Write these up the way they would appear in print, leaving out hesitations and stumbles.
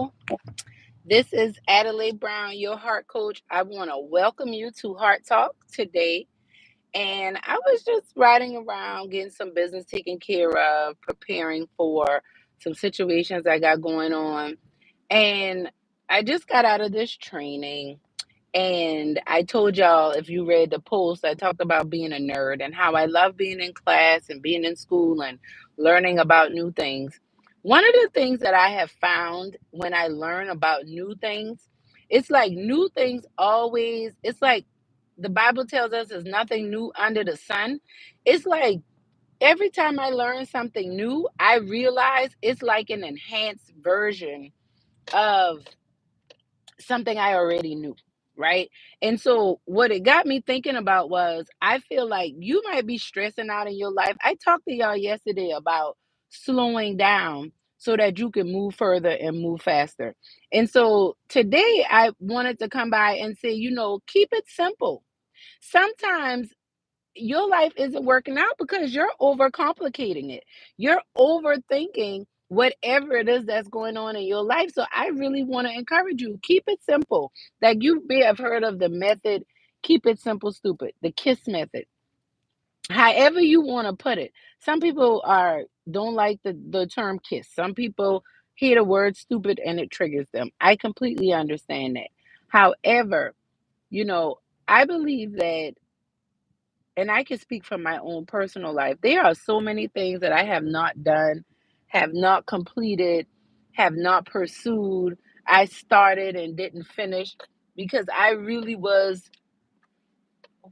Hello, this is Adelai Brown, your heart coach. I want to welcome you to Heart Talk today. And I was just riding around, getting some business taken care of, preparing for some situations I got going on. And I just got out of this training. And I told y'all, if you read the post, I talked about being a nerd and how I love being in class and being in school and learning about new things. One of the things that I have found when I learn about new things, it's like new things always, it's like the Bible tells us there's nothing new under the sun. It's like every time I learn something new, I realize it's like an enhanced version of something I already knew, right? And so what it got me thinking about was I feel like you might be stressing out in your life. I talked to y'all yesterday about slowing down so that you can move further and move faster. And so today I wanted to come by and say, keep it simple. Sometimes your life isn't working out because you're overcomplicating it. You're overthinking whatever it is that's going on in your life. So I really want to encourage you, keep it simple. Like you may have heard of the method, keep it simple, stupid, the KISS method. However you want to put it. Some people don't like the term kiss. Some people hear the word stupid and it triggers them. I completely understand that. However, you know, I believe that, and I can speak from my own personal life. There are so many things that I have not done, have not completed, have not pursued. I started and didn't finish because I really was,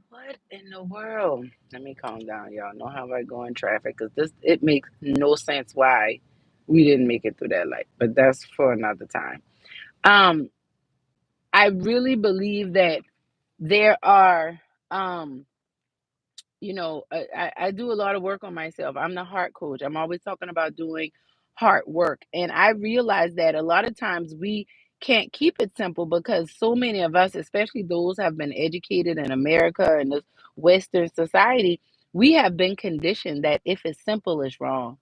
what in the world? Let me calm down, y'all. Know how I go in traffic because it makes no sense why we didn't make it through that light, but that's for another time. Um, I really believe that there are I do a lot of work on myself. I'm the heart coach. I'm always talking about doing heart work. And I realize that a lot of times we can't keep it simple because so many of us, especially those who have been educated in America and this Western society, we have been conditioned that if it's simple, it's wrong.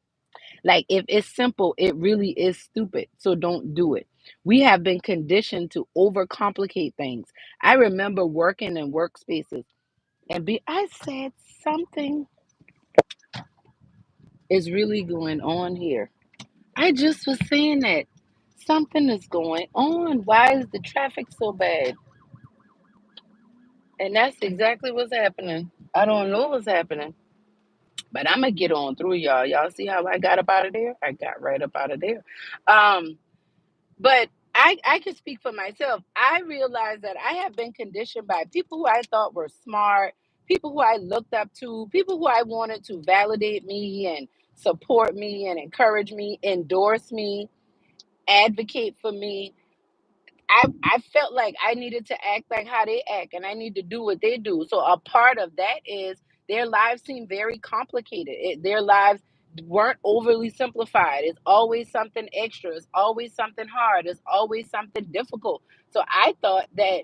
Like if it's simple, it really is stupid. So don't do it. We have been conditioned to overcomplicate things. I remember working in workspaces I said something is really going on here. I just was saying that something is going on. Why is the traffic so bad? And that's exactly what's happening. I don't know what's happening, but I'm gonna get on through y'all. Y'all see how I got up out of there? I got right up out of there. Um, But I can speak for myself. I realized that I have been conditioned by people who I thought were smart, people who I looked up to, people who I wanted to validate me and support me and encourage me, endorse me, advocate for me. I felt like I needed to act like how they act and I need to do what they do. So a part of that is their lives seem very complicated. Their lives weren't overly simplified. It's always something extra. It's always something hard. It's always something difficult. So I thought that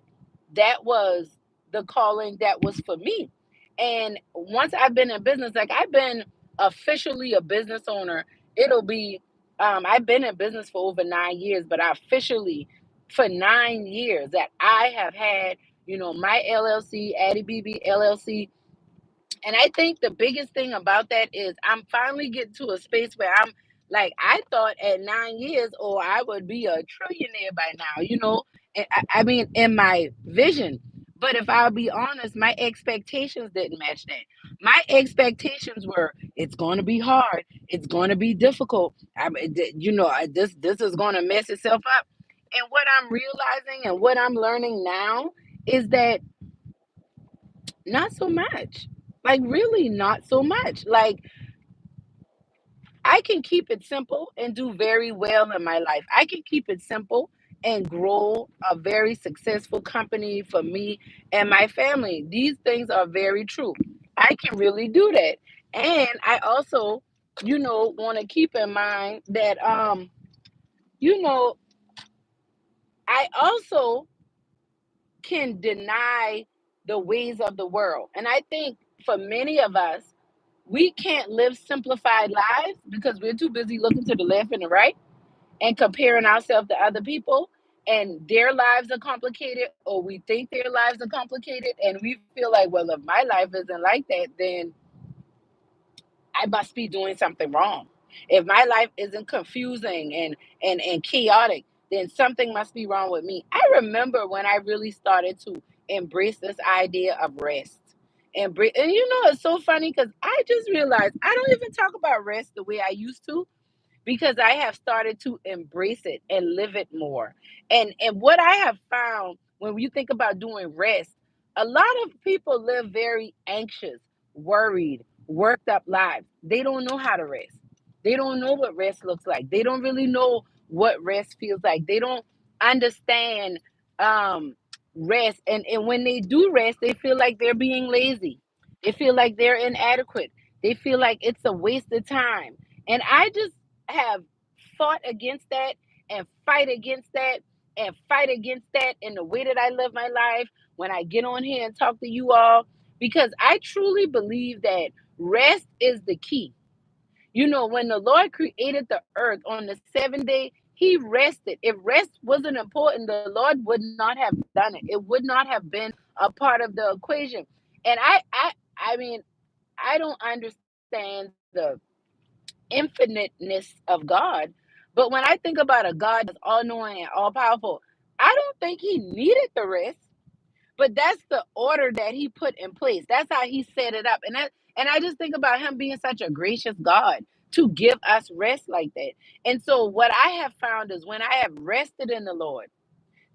that was the calling that was for me. And once I've been in business, like I've been officially a business owner, it'll be I've been in business for over 9 years, but I officially for 9 years that I have had, my LLC, Addie BB LLC. And I think the biggest thing about that is I'm finally getting to a space where I'm like, I thought at 9 years, oh, I would be a trillionaire by now. And I mean, in my vision. But if I'll be honest, my expectations didn't match that. My expectations were, it's going to be hard. It's going to be difficult. This is going to mess itself up. And what I'm realizing and what I'm learning now is that not so much. Like, really, not so much. Like, I can keep it simple and do very well in my life. I can keep it simple and grow a very successful company for me and my family. These things are very true. I can really do that. And I also, want to keep in mind that, you know, I also can deny the ways of the world. And I think for many of us, we can't live simplified lives because we're too busy looking to the left and the right. and comparing ourselves to other people, and their lives are complicated, or we think their lives are complicated, and we feel like, well, if my life isn't like that, then I must be doing something wrong. If my life isn't confusing and chaotic, then something must be wrong with me. I remember when I really started to embrace this idea of rest. And it's so funny because I just realized I don't even talk about rest the way I used to, because I have started to embrace it and live it more. And what I have found when you think about doing rest, a lot of people live very anxious, worried, worked up lives. They don't know how to rest. They don't know what rest looks like. They don't really know what rest feels like. They don't understand um rest, and when they do rest, they feel like they're being lazy. They feel like they're inadequate. They feel like it's a waste of time. And I just have fought against that and fight against that and fight against that in the way that I live my life when I get on here and talk to you all, because I truly believe that rest is the key. When the Lord created the earth on the seventh day, he rested. If rest wasn't important, the Lord would not have done it. It would not have been a part of the equation. And I mean, I don't understand the infiniteness of God. But when I think about a God that's all knowing and all powerful, I don't think he needed the rest. But that's the order that he put in place. That's how he set it up. And I just think about him being such a gracious God to give us rest like that. And so what I have found is when I have rested in the Lord,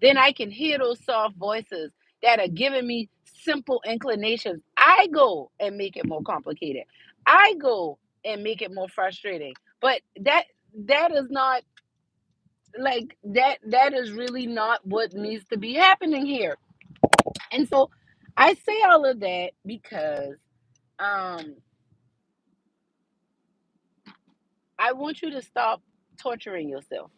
then I can hear those soft voices that are giving me simple inclinations. I go and make it more complicated. I go and make it more frustrating. But that is not like that is really not what needs to be happening here. And so I say all of that because um I want you to stop torturing yourself.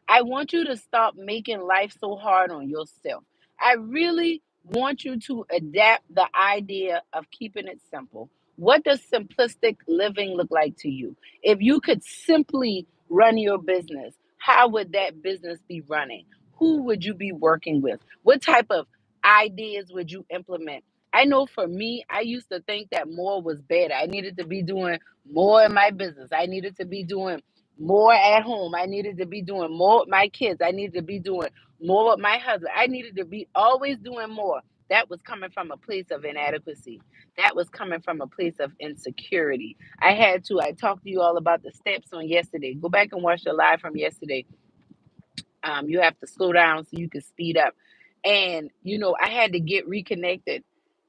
I want you to stop making life so hard on yourself. I really want you to adapt the idea of keeping it simple. What does simplistic living look like to you? If you could simply run your business, how would that business be running? Who would you be working with? What type of ideas would you implement? I know for me, I used to think that more was better. I needed to be doing more in my business. I needed to be doing more at home. I needed to be doing more with my kids. I needed to be doing more with my husband. I needed to be always doing more. That was coming from a place of inadequacy. That was coming from a place of insecurity. I talked to you all about the steps on yesterday. Go back and watch the live from yesterday. You have to slow down so you can speed up. And I had to get reconnected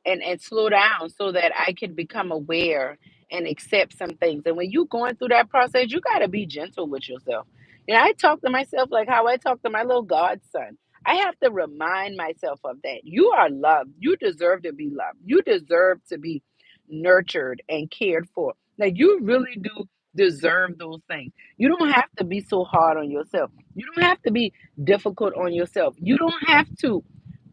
and slow down so that I could become aware and accept some things. And when you're going through that process, you got to be gentle with yourself. I talk to myself like how I talk to my little godson. I have to remind myself of that. You are loved. You deserve to be loved. You deserve to be nurtured and cared for. Like, you really do deserve those things. You don't have to be so hard on yourself. You don't have to be difficult on yourself. You don't have to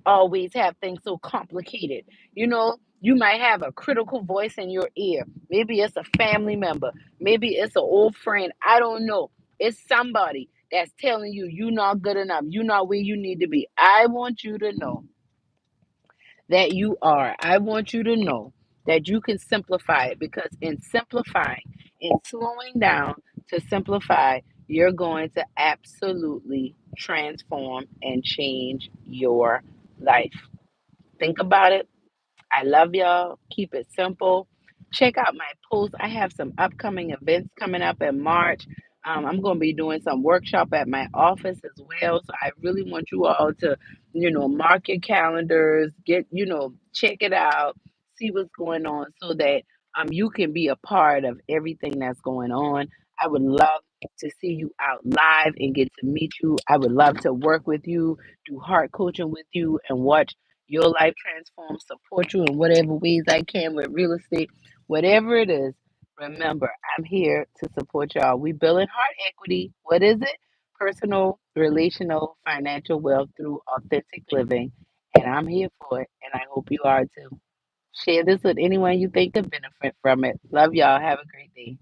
always have things so complicated. You might have a critical voice in your ear. Maybe it's a family member. Maybe it's an old friend. I don't know. It's somebody that's telling you you're not good enough. You're not where you need to be. I want you to know that you are. I want you to know that you can simplify it, because in simplifying, in slowing down to simplify, you're going to absolutely transform and change your life. Think about it. I love y'all. Keep it simple. Check out my posts. I have some upcoming events coming up in March. I'm going to be doing some workshop at my office as well. So I really want you all to, mark your calendars, check it out, see what's going on so that you can be a part of everything that's going on. I would love to see you out live and get to meet you. I would love to work with you, do heart coaching with you, and watch your life transform, support you in whatever ways I can with real estate, whatever it is. Remember, I'm here to support y'all. We building heart equity. What is it? Personal, relational, financial wealth through authentic living. And I'm here for it. And I hope you are too. Share this with anyone you think could benefit from it. Love y'all. Have a great day.